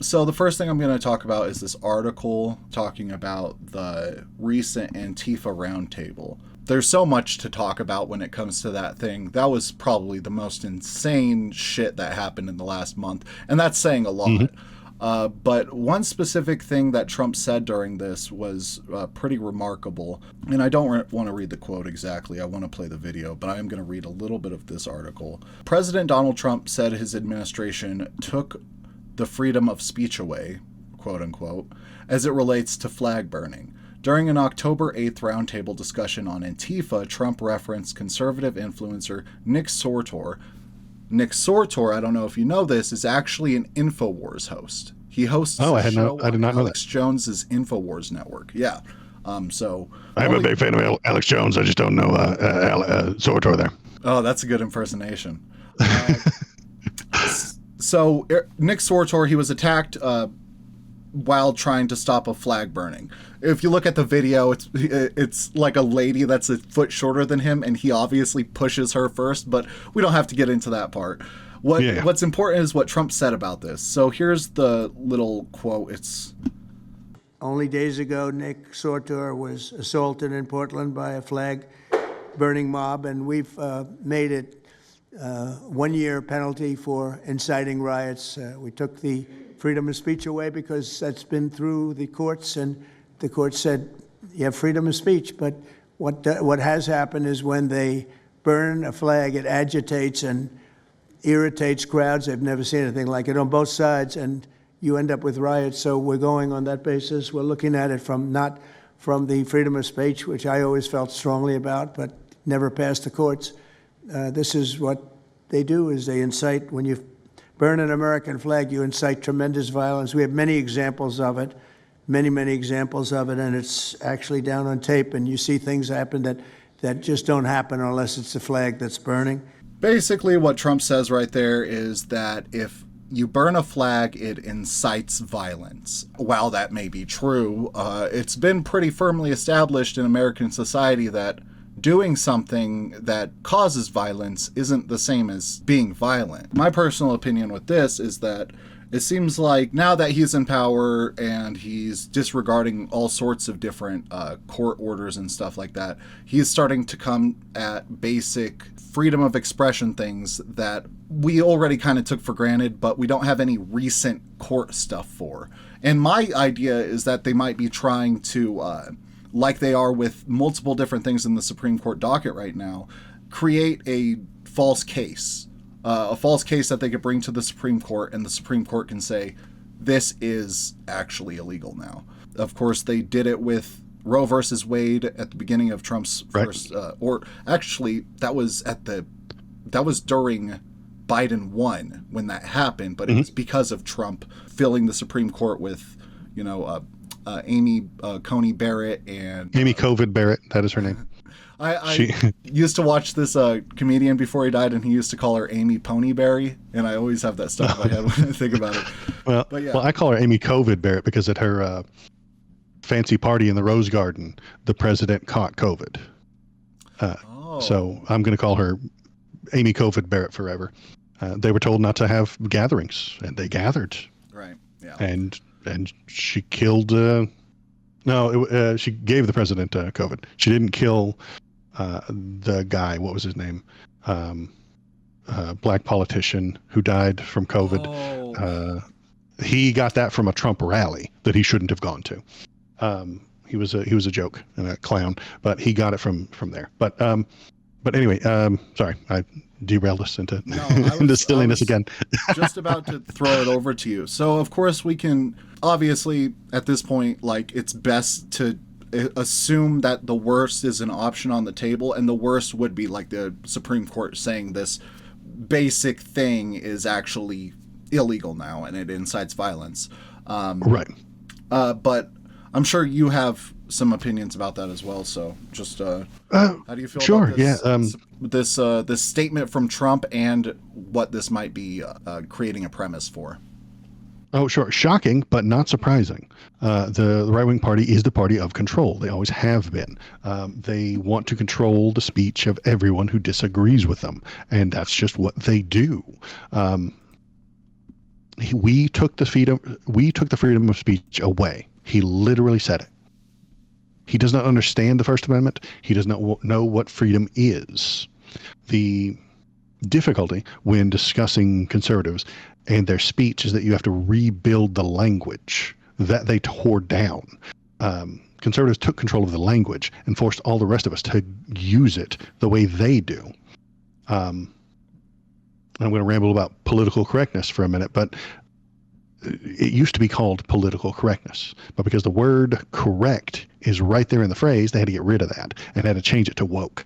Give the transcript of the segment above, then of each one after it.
So the first thing I'm going to talk about is this article talking about the recent Antifa Roundtable. There's so much to talk about when it comes to that thing. That was probably the most insane shit that happened in the last month, and that's saying a lot. But one specific thing that Trump said during this was pretty remarkable, and I don't want to read the quote exactly. I want to play the video, but I am going to read a little bit of this article. President Donald Trump said his administration took the freedom of speech away, quote unquote, as it relates to flag burning. During an October 8th roundtable discussion on Antifa, Trump referenced conservative influencer Nick Sortor. Nick Sortor, I don't know if you know this, is actually an InfoWars host. He hosts a show I did not know Alex Jones's InfoWars network. Yeah. So I'm a big fan of Alex Jones. I just don't know Sortor there. Oh, that's a good impersonation. So Nick Sortor, he was attacked while trying to stop a flag burning. If you look at the video, it's like a lady that's a foot shorter than him, and he obviously pushes her first, but we don't have to get into that part. What's important is what Trump said about this. So here's the little quote. It's only days ago, Nick Sortor was assaulted in Portland by a flag burning mob, and we've made it 1 year penalty for inciting riots. We took the freedom of speech away because that's been through the courts, and the court said you have freedom of speech. But what has happened is when they burn a flag, it agitates and irritates crowds. They've never seen anything like it on both sides, and you end up with riots. So we're going on that basis. We're looking at it not from the freedom of speech, which I always felt strongly about, but never passed the courts. This is what they do, is they incite. When you burn an American flag, you incite tremendous violence. We have many examples of it, many examples of it, and it's actually down on tape, and you see things happen that just don't happen unless it's the flag that's burning. Basically what Trump says right there is that if you burn a flag, it incites violence. While that may be true, it's been pretty firmly established in American society that doing something that causes violence isn't the same as being violent. My personal opinion with this is that it seems like now that he's in power and he's disregarding all sorts of different court orders and stuff like that, he's starting to come at basic freedom of expression things that we already kind of took for granted, but we don't have any recent court stuff for. And my idea is that they might be trying to like they are with multiple different things in the Supreme Court docket right now, create a false case that they could bring to the Supreme Court, and the Supreme Court can say, this is actually illegal now. Of course, they did it with Roe versus Wade at the beginning of Trump's first, or actually that was during Biden won when that happened, but it was because of Trump filling the Supreme Court with, Amy Coney Barrett and Amy Covid Barrett. That is her name. I used to watch this comedian before he died, and he used to call her Amy Ponyberry, and I always have that stuck in my head when I think about it. Well, I call her Amy Covid Barrett because at her fancy party in the Rose Garden, the president caught COVID. So I'm going to call her Amy Covid Barrett forever. They were told not to have gatherings, and they gathered. Right. Yeah. And she killed. She gave the president COVID. She didn't kill the guy. What was his name? Black politician who died from COVID. Oh. He got that from a Trump rally that he shouldn't have gone to. He was a joke and a clown, but he got it from there. But anyway, sorry, I derailed us into silliness again. Just about to throw it over to you. So of course we can obviously at this point, like, it's best to assume that the worst is an option on the table, and the worst would be like the Supreme Court saying this basic thing is actually illegal now and it incites violence. Right. But I'm sure you have some opinions about that as well. So just how do you feel about this, this statement from Trump and what this might be creating a premise for? Oh, sure. Shocking, but not surprising. The right-wing party is the party of control. They always have been. They want to control the speech of everyone who disagrees with them, and that's just what they do. We took the freedom of speech away. He literally said it. He does not understand the First Amendment. He does not know what freedom is. The difficulty when discussing conservatives and their speech is that you have to rebuild the language that they tore down. Conservatives took control of the language and forced all the rest of us to use it the way they do. I'm going to ramble about political correctness for a minute, but it used to be called political correctness. But because the word correct is right there in the phrase, they had to get rid of that and had to change it to woke.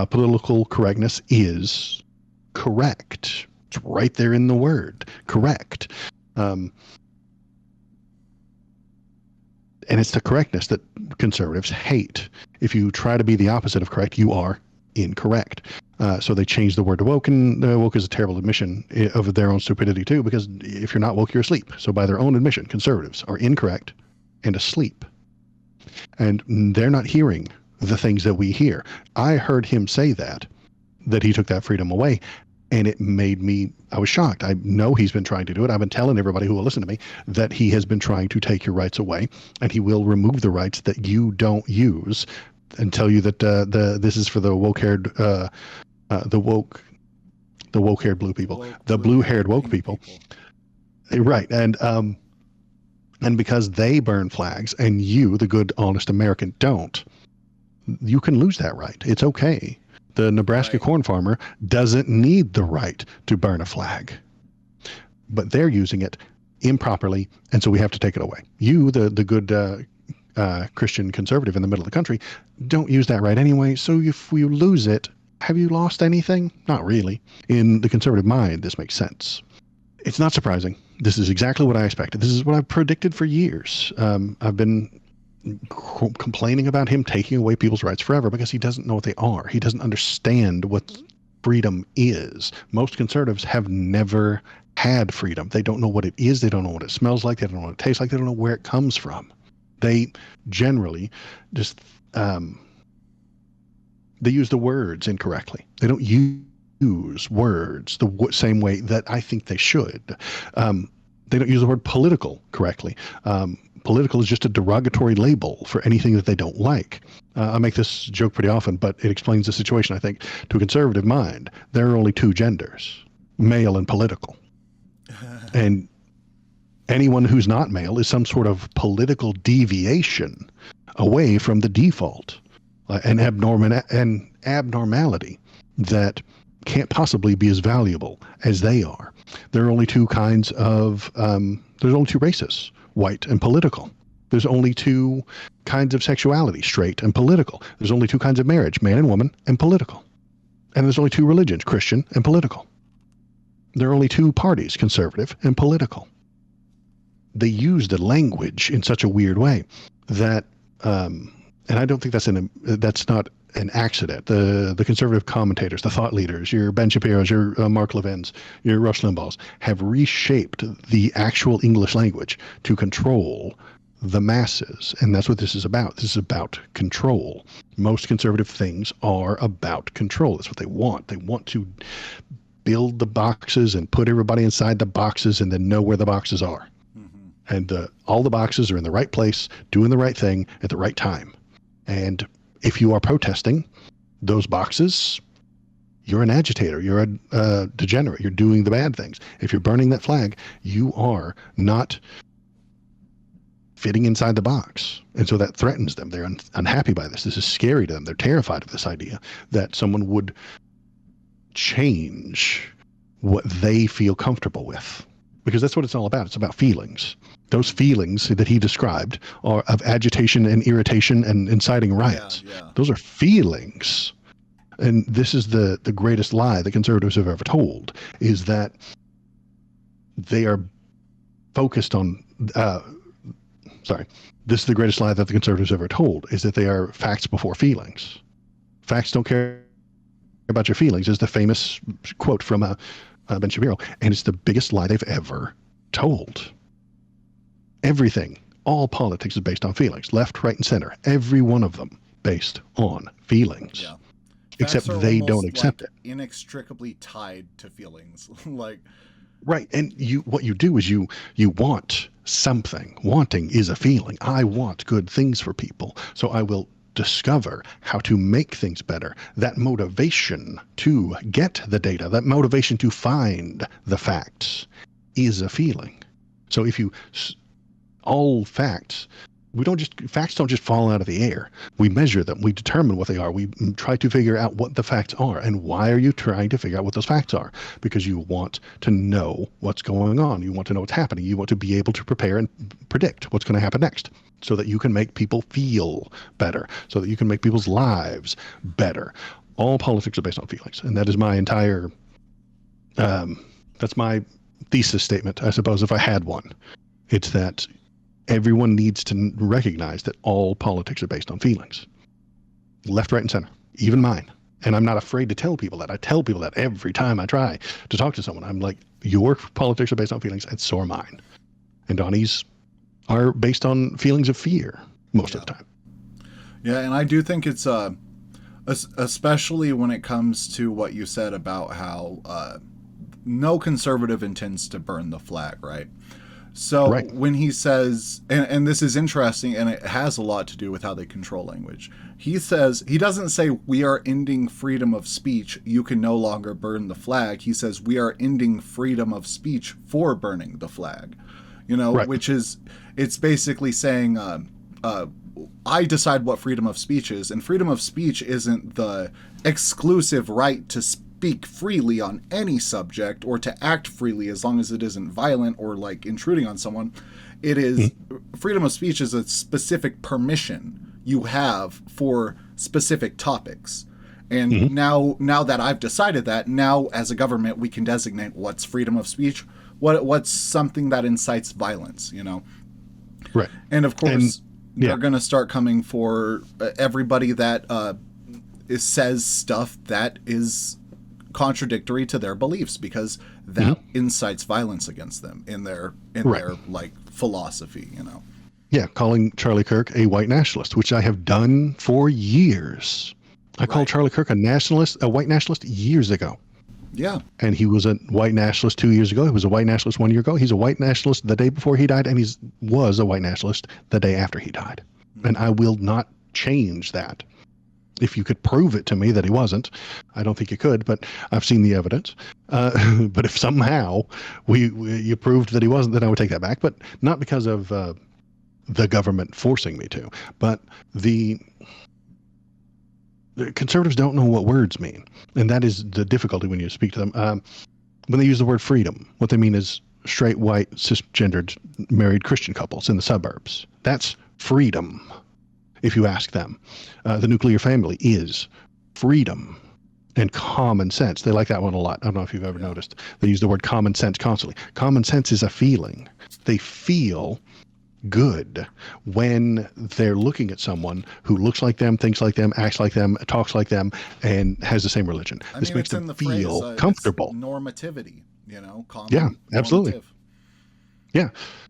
Political correctness is correct. It's right there in the word, correct. And it's the correctness that conservatives hate. If you try to be the opposite of correct, you are incorrect. So they changed the word to woke, and woke is a terrible admission of their own stupidity too, because if you're not woke, you're asleep. So by their own admission, conservatives are incorrect and asleep. And they're not hearing the things that we hear. I heard him say that he took that freedom away. And it made me, I was shocked. I know he's been trying to do it. I've been telling everybody who will listen to me that he has been trying to take your rights away, and he will remove the rights that you don't use and tell you that this is for the woke-haired, the woke-haired blue people, the blue-haired woke people. Right. And because they burn flags and you, the good, honest American, don't, you can lose that right. It's okay. The Nebraska corn farmer doesn't need the right to burn a flag, but they're using it improperly, and so we have to take it away. You, the good Christian conservative in the middle of the country, don't use that right anyway, so if you lose it, have you lost anything? Not really. In the conservative mind, this makes sense. It's not surprising. This is exactly what I expected. This is what I've predicted for years. I've been complaining about him taking away people's rights forever because he doesn't know what they are. He doesn't understand what freedom is. Most conservatives have never had freedom. They don't know what it is. They don't know what it smells like. They don't know what it tastes like. They don't know where it comes from. They generally just they use the words incorrectly. They don't use words the same way that I think they should. They don't use the word political correctly. Political is just a derogatory label for anything that they don't like. I make this joke pretty often, but it explains the situation, I think. To a conservative mind, there are only two genders, male and political. And anyone who's not male is some sort of political deviation away from the default, an abnormality that can't possibly be as valuable as they are. There are only two kinds of, there's only two races, white and political. There's only two kinds of sexuality, straight and political. There's only two kinds of marriage, man and woman, and political. And there's only two religions, Christian and political. There are only two parties, conservative and political. They use the language in such a weird way that, and I don't think that's not an accident. The conservative commentators, the thought leaders, your Ben Shapiro's, your Mark Levin's, your Rush Limbaugh's, have reshaped the actual English language to control the masses. And that's what this is about. This is about control. Most conservative things are about control. That's what they want. They want to build the boxes and put everybody inside the boxes and then know where the boxes are. Mm-hmm. And all the boxes are in the right place, doing the right thing at the right time. And if you are protesting those boxes, you're an agitator. You're a degenerate. You're doing the bad things. If you're burning that flag, you are not fitting inside the box. And so that threatens them. They're unhappy by this. This is scary to them. They're terrified of this idea that someone would change what they feel comfortable with. Because that's what it's all about. It's about feelings. Those feelings that he described are of agitation and irritation and inciting riots. Yeah. Those are feelings. And this is the greatest lie that conservatives have ever told, is that they are focused on, this is the greatest lie that the conservatives ever told, is that they are facts before feelings. Facts don't care about your feelings is the famous quote from Ben Shapiro, and it's the biggest lie they've ever told. Everything, all politics is based on feelings, left, right, and center. Every one of them based on feelings. Yeah. Except they don't accept it. Inextricably tied to feelings. Like, Right. And what you do is you want something. Wanting is a feeling. I want good things for people. So I will discover how to make things better. That motivation to get the data, that motivation to find the facts is a feeling. So if all facts, facts don't just fall out of the air. We measure them. We determine what they are. We try to figure out what the facts are. And why are you trying to figure out what those facts are? Because you want to know what's going on. You want to know what's happening. You want to be able to prepare and predict what's going to happen next so that you can make people feel better, so that you can make people's lives better. All politics are based on feelings. And that is my entire, that's my thesis statement, I suppose, if I had one. It's that everyone needs to recognize that all politics are based on feelings. Left, right, and center, even mine. And I'm not afraid to tell people that. I tell people that every time I try to talk to someone. I'm like, your politics are based on feelings, and so are mine. And Donnie's are based on feelings of fear most of the time. Yeah, and I do think it's, especially when it comes to what you said about how no conservative intends to burn the flag, right? So when he says, and this is interesting, and it has a lot to do with how they control language. He says, he doesn't say we are ending freedom of speech, you can no longer burn the flag. He says we are ending freedom of speech for burning the flag. Which is, it's basically saying, I decide what freedom of speech is, and freedom of speech isn't the exclusive right to speak freely on any subject or to act freely as long as it isn't violent or like intruding on someone. It is freedom of speech is a specific permission you have for specific topics. And now that I've decided that, now as a government we can designate what's freedom of speech, what's something that incites violence, Right. And of course they're going to start coming for everybody that says stuff that is contradictory to their beliefs, because that incites violence against them in their like philosophy, Yeah, calling Charlie Kirk a white nationalist, which I have done for years. I called Charlie Kirk a white nationalist years ago. Yeah. And he was a white nationalist 2 years ago. He was a white nationalist 1 year ago. He's a white nationalist the day before he died, and he was a white nationalist the day after he died. And I will not change that. If you could prove it to me that he wasn't, I don't think you could, but I've seen the evidence. But if somehow you proved that he wasn't, then I would take that back. But not because of the government forcing me to, but the conservatives don't know what words mean. And that is the difficulty when you speak to them. When they use the word freedom, what they mean is straight, white, cisgendered, married Christian couples in the suburbs. That's freedom. If you ask them, the nuclear family is freedom and common sense. They like that one a lot. I don't know if you've ever noticed. They use the word common sense constantly. Common sense is a feeling. They feel good when they're looking at someone who looks like them, thinks like them, acts like them, talks like them, and has the same religion. This makes them feel comfortable. Normativity, common. Yeah, absolutely. Normative. Yeah.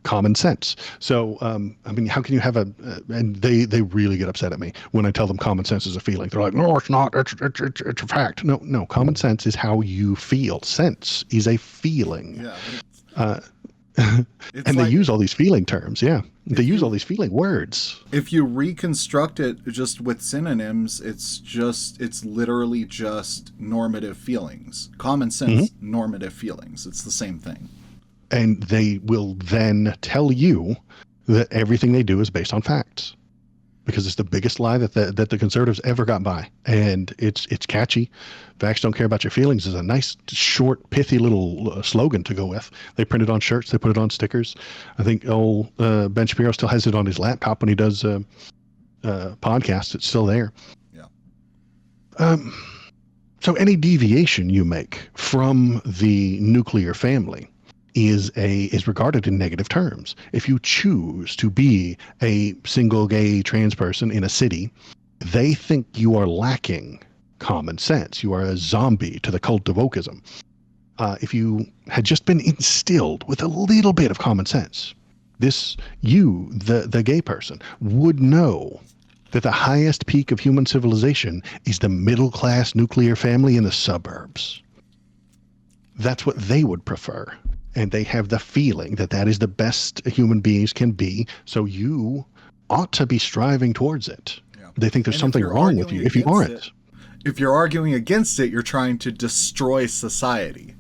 Common sense. So, how can you have and they really get upset at me when I tell them common sense is a feeling. They're like, no, it's not. It's a fact. No, common sense is how you feel. Sense is a feeling. Yeah. And they use all these feeling terms. Yeah. They use all these feeling words. If you reconstruct it just with synonyms, it's literally just normative feelings. Common sense, normative feelings. It's the same thing. And they will then tell you that everything they do is based on facts, because it's the biggest lie that the conservatives ever got by. And it's catchy. Facts don't care about your feelings is a nice, short, pithy little slogan to go with. They print it on shirts. They put it on stickers. I think old Ben Shapiro still has it on his laptop when he does podcasts. It's still there. Yeah. So any deviation you make from the nuclear family is regarded in negative terms. If you choose to be a single gay trans person in a city, they think you are lacking common sense. You are a zombie to the cult of wokeism. If you had just been instilled with a little bit of common sense, the gay person, would know that the highest peak of human civilization is the middle-class nuclear family in the suburbs. That's what they would prefer. and they have the feeling that that is the best human beings can be. So you ought to be striving towards it. Yeah. They think there's And if something you're wrong with arguing you if you against aren't. if you're arguing against it, you're trying to destroy society.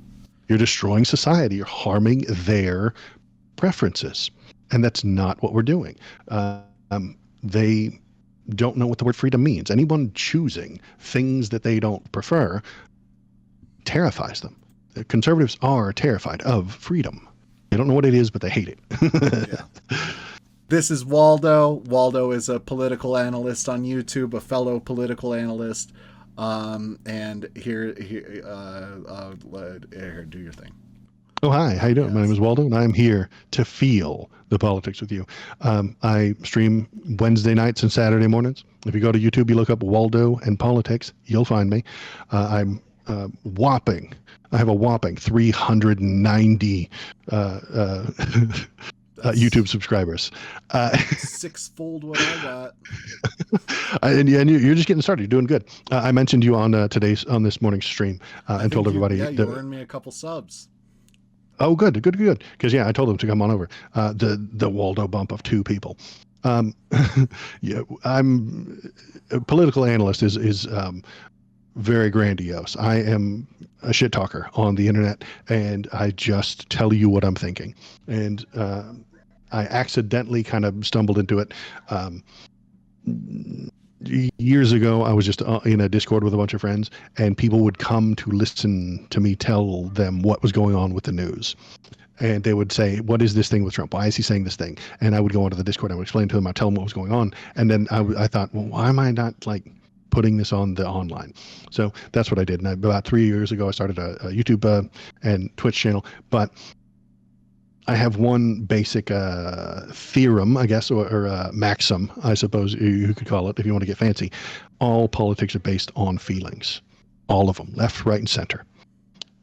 You're destroying society. You're harming their preferences. And that's not what we're doing. They don't know what the word freedom means. Anyone choosing things that they don't prefer terrifies them. The conservatives are terrified of freedom. They don't know what it is, but they hate it. Yeah. This is Waldo. Waldo is a political analyst on YouTube, a fellow political analyst. And here, do your thing. Oh, hi. How you doing? Yes. My name is Waldo, and I'm here to feel the politics with you. I stream Wednesday nights and Saturday mornings. If you go to YouTube, you look up Waldo and politics, you'll find me. I have a whopping 390 YouTube subscribers. Sixfold what I got. And you're just getting started. You're doing good. I mentioned you on this morning's stream and told everybody. You earned me a couple subs. Oh, good. Because I told them to come on over. The Waldo bump of 2 people. Yeah, I'm a political analyst is very grandiose. I am a shit talker on the internet, and I just tell you what I'm thinking. And I accidentally kind of stumbled into it. Years ago, I was just in a Discord with a bunch of friends, and people would come to listen to me tell them what was going on with the news. And they would say, what is this thing with Trump? Why is he saying this thing? And I would go onto the Discord, I would explain to them, I'd tell them what was going on. And then I thought, well, why am I not putting this on the online? So that's what I did. And about 3 years ago, I started a YouTube and Twitch channel. But I have one basic theorem, I guess, or maxim, I suppose you could call it, if you want to get fancy. All politics are based on feelings. All of them, left, right, and center.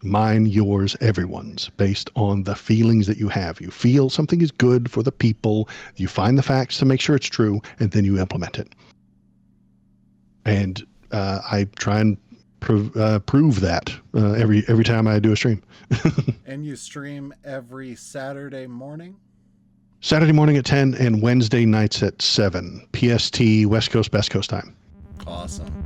Mine, yours, everyone's, based on the feelings that you have. You feel something is good for the people, you find the facts to make sure it's true, and then you implement it. And I try and prove that every time I do a stream. And you stream every Saturday morning? Saturday morning at 10 and Wednesday nights at 7 PST, West Coast, Best Coast time. Awesome.